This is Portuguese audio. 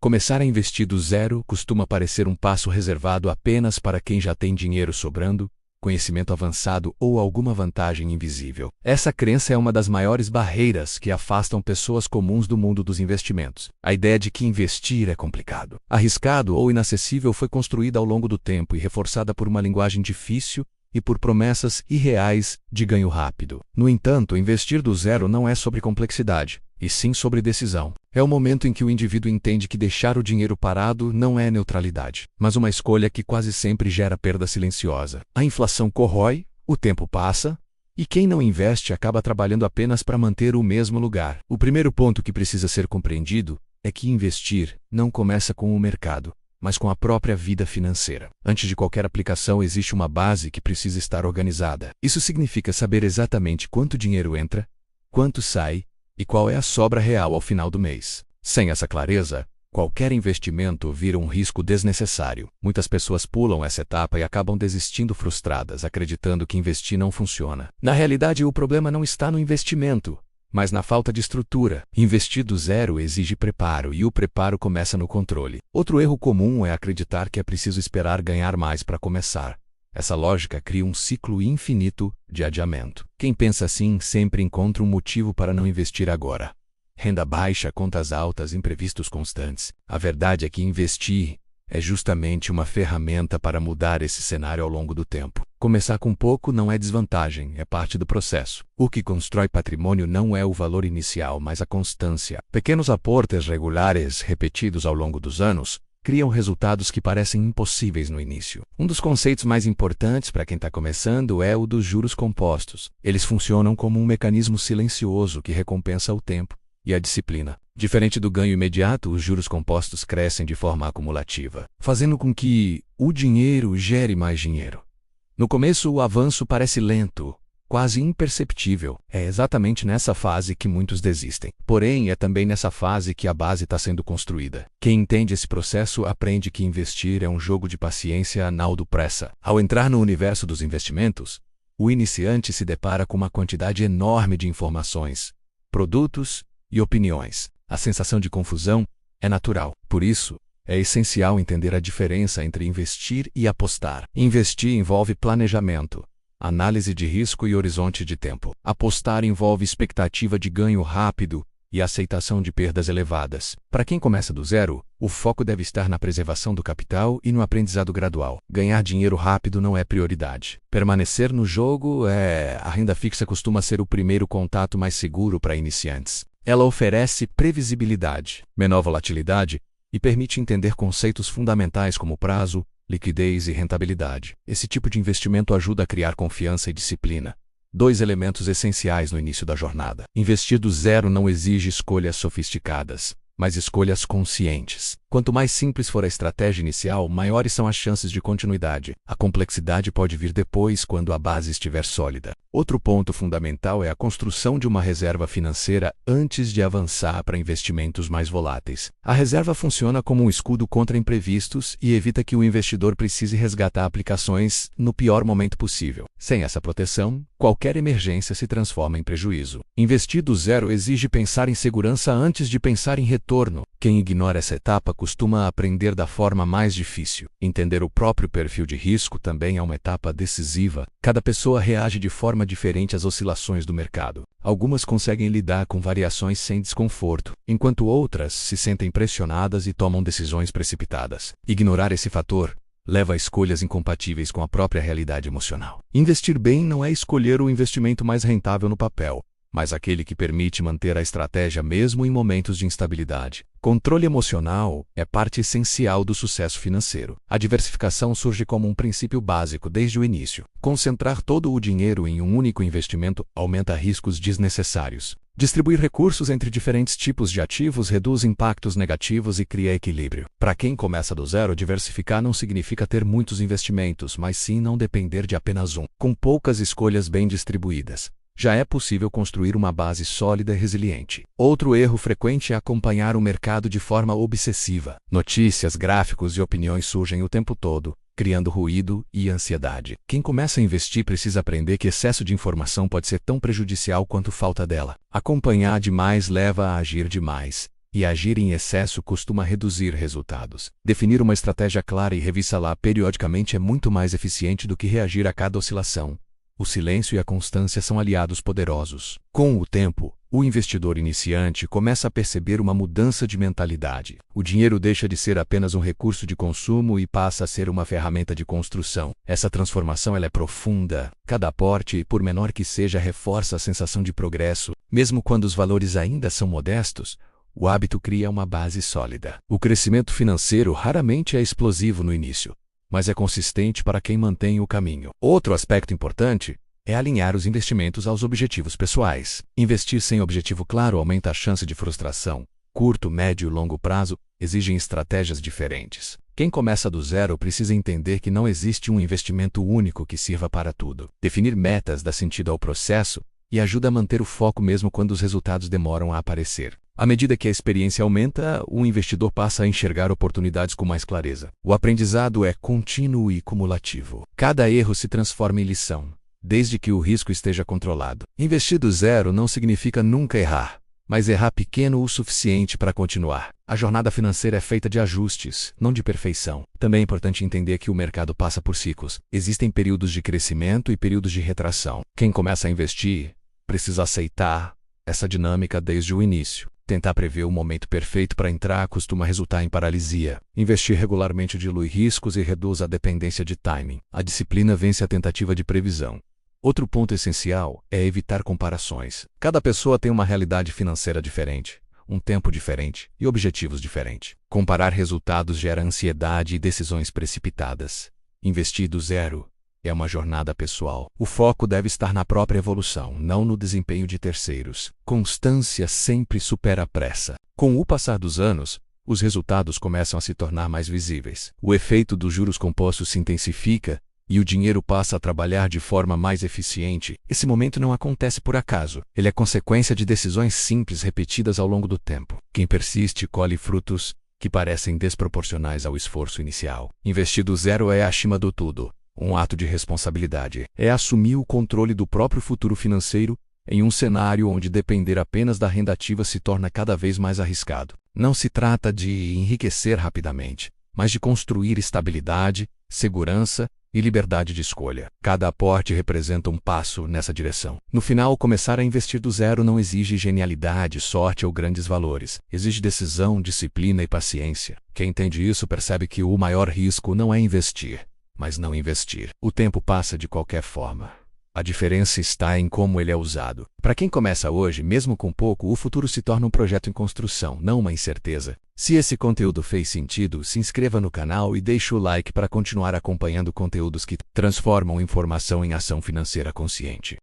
Começar a investir do zero costuma parecer um passo reservado apenas para quem já tem dinheiro sobrando, conhecimento avançado ou alguma vantagem invisível. Essa crença é uma das maiores barreiras que afastam pessoas comuns do mundo dos investimentos. A ideia de que investir é complicado, arriscado ou inacessível foi construída ao longo do tempo e reforçada por uma linguagem difícil e por promessas irreais de ganho rápido. No entanto, investir do zero não é sobre complexidade, e sim sobre decisão. É o momento em que o indivíduo entende que deixar o dinheiro parado não é neutralidade, mas uma escolha que quase sempre gera perda silenciosa. A inflação corrói, o tempo passa, e quem não investe acaba trabalhando apenas para manter o mesmo lugar. O primeiro ponto que precisa ser compreendido é que investir não começa com o mercado, mas com a própria vida financeira. Antes de qualquer aplicação existe uma base que precisa estar organizada. Isso significa saber exatamente quanto dinheiro entra, quanto sai e qual é a sobra real ao final do mês. Sem essa clareza, qualquer investimento vira um risco desnecessário. Muitas pessoas pulam essa etapa e acabam desistindo frustradas, acreditando que investir não funciona. Na realidade, o problema não está no investimento, mas na falta de estrutura. Investir do zero exige preparo, e o preparo começa no controle. Outro erro comum é acreditar que é preciso esperar ganhar mais para começar. Essa lógica cria um ciclo infinito de adiamento. Quem pensa assim sempre encontra um motivo para não investir agora. Renda baixa, contas altas, imprevistos constantes. A verdade é que investir é justamente uma ferramenta para mudar esse cenário ao longo do tempo. Começar com pouco não é desvantagem, é parte do processo. O que constrói patrimônio não é o valor inicial, mas a constância. Pequenos aportes regulares, repetidos ao longo dos anos, criam resultados que parecem impossíveis no início. Um dos conceitos mais importantes para quem está começando é o dos juros compostos. Eles funcionam como um mecanismo silencioso que recompensa o tempo e a disciplina. Diferente do ganho imediato, os juros compostos crescem de forma acumulativa, fazendo com que o dinheiro gere mais dinheiro. No começo, o avanço parece lento, quase imperceptível. É exatamente nessa fase que muitos desistem. Porém, é também nessa fase que a base está sendo construída. Quem entende esse processo aprende que investir é um jogo de paciência não do pressa. Ao entrar no universo dos investimentos, o iniciante se depara com uma quantidade enorme de informações, produtos e opiniões. A sensação de confusão é natural. Por isso, é essencial entender a diferença entre investir e apostar. Investir envolve planejamento, análise de risco e horizonte de tempo. Apostar envolve expectativa de ganho rápido e aceitação de perdas elevadas. Para quem começa do zero, o foco deve estar na preservação do capital e no aprendizado gradual. Ganhar dinheiro rápido não é prioridade. Permanecer no jogo A renda fixa costuma ser o primeiro contato mais seguro para iniciantes. Ela oferece previsibilidade, menor volatilidade e permite entender conceitos fundamentais como prazo, liquidez e rentabilidade. Esse tipo de investimento ajuda a criar confiança e disciplina, dois elementos essenciais no início da jornada. Investir do zero não exige escolhas sofisticadas, mas escolhas conscientes. Quanto mais simples for a estratégia inicial, maiores são as chances de continuidade. A complexidade pode vir depois, quando a base estiver sólida. Outro ponto fundamental é a construção de uma reserva financeira antes de avançar para investimentos mais voláteis. A reserva funciona como um escudo contra imprevistos e evita que o investidor precise resgatar aplicações no pior momento possível. Sem essa proteção, qualquer emergência se transforma em prejuízo. Investir do zero exige pensar em segurança antes de pensar em retorno. Quem ignora essa etapa costuma aprender da forma mais difícil. Entender o próprio perfil de risco também é uma etapa decisiva. Cada pessoa reage de forma diferente às oscilações do mercado. Algumas conseguem lidar com variações sem desconforto, enquanto outras se sentem pressionadas e tomam decisões precipitadas. Ignorar esse fator leva a escolhas incompatíveis com a própria realidade emocional. Investir bem não é escolher o investimento mais rentável no papel, mas aquele que permite manter a estratégia mesmo em momentos de instabilidade. Controle emocional é parte essencial do sucesso financeiro. A diversificação surge como um princípio básico desde o início. Concentrar todo o dinheiro em um único investimento aumenta riscos desnecessários. Distribuir recursos entre diferentes tipos de ativos reduz impactos negativos e cria equilíbrio. Para quem começa do zero, diversificar não significa ter muitos investimentos, mas sim não depender de apenas um. Com poucas escolhas bem distribuídas, já é possível construir uma base sólida e resiliente. Outro erro frequente é acompanhar o mercado de forma obsessiva. Notícias, gráficos e opiniões surgem o tempo todo, criando ruído e ansiedade. Quem começa a investir precisa aprender que excesso de informação pode ser tão prejudicial quanto falta dela. Acompanhar demais leva a agir demais, e agir em excesso costuma reduzir resultados. Definir uma estratégia clara e revisá-la periodicamente é muito mais eficiente do que reagir a cada oscilação. O silêncio e a constância são aliados poderosos. Com o tempo, o investidor iniciante começa a perceber uma mudança de mentalidade. O dinheiro deixa de ser apenas um recurso de consumo e passa a ser uma ferramenta de construção. Essa transformação é profunda. Cada aporte, por menor que seja, reforça a sensação de progresso. Mesmo quando os valores ainda são modestos, o hábito cria uma base sólida. O crescimento financeiro raramente é explosivo no início, mas é consistente para quem mantém o caminho. Outro aspecto importante é alinhar os investimentos aos objetivos pessoais. Investir sem objetivo claro aumenta a chance de frustração. Curto, médio e longo prazo exigem estratégias diferentes. Quem começa do zero precisa entender que não existe um investimento único que sirva para tudo. Definir metas dá sentido ao processo e ajuda a manter o foco mesmo quando os resultados demoram a aparecer. À medida que a experiência aumenta, o investidor passa a enxergar oportunidades com mais clareza. O aprendizado é contínuo e cumulativo. Cada erro se transforma em lição, desde que o risco esteja controlado. Investir do zero não significa nunca errar, mas errar pequeno o suficiente para continuar. A jornada financeira é feita de ajustes, não de perfeição. Também é importante entender que o mercado passa por ciclos. Existem períodos de crescimento e períodos de retração. Quem começa a investir precisa aceitar essa dinâmica desde o início. Tentar prever o momento perfeito para entrar costuma resultar em paralisia. Investir regularmente dilui riscos e reduz a dependência de timing. A disciplina vence a tentativa de previsão. Outro ponto essencial é evitar comparações. Cada pessoa tem uma realidade financeira diferente, um tempo diferente e objetivos diferentes. Comparar resultados gera ansiedade e decisões precipitadas. Investir do zero é uma jornada pessoal. O foco deve estar na própria evolução, não no desempenho de terceiros. Constância sempre supera a pressa. Com o passar dos anos, os resultados começam a se tornar mais visíveis. O efeito dos juros compostos se intensifica e o dinheiro passa a trabalhar de forma mais eficiente. Esse momento não acontece por acaso. Ele é consequência de decisões simples repetidas ao longo do tempo. Quem persiste colhe frutos que parecem desproporcionais ao esforço inicial. Investir do zero é acima do tudo um ato de responsabilidade. É assumir o controle do próprio futuro financeiro em um cenário onde depender apenas da renda ativa se torna cada vez mais arriscado. Não se trata de enriquecer rapidamente, mas de construir estabilidade, segurança e liberdade de escolha. Cada aporte representa um passo nessa direção. No final, começar a investir do zero não exige genialidade, sorte ou grandes valores. Exige decisão, disciplina e paciência. Quem entende isso percebe que o maior risco não é investir, mas não investir. O tempo passa de qualquer forma. A diferença está em como ele é usado. Para quem começa hoje, mesmo com pouco, o futuro se torna um projeto em construção, não uma incerteza. Se esse conteúdo fez sentido, se inscreva no canal e deixe o like para continuar acompanhando conteúdos que transformam informação em ação financeira consciente.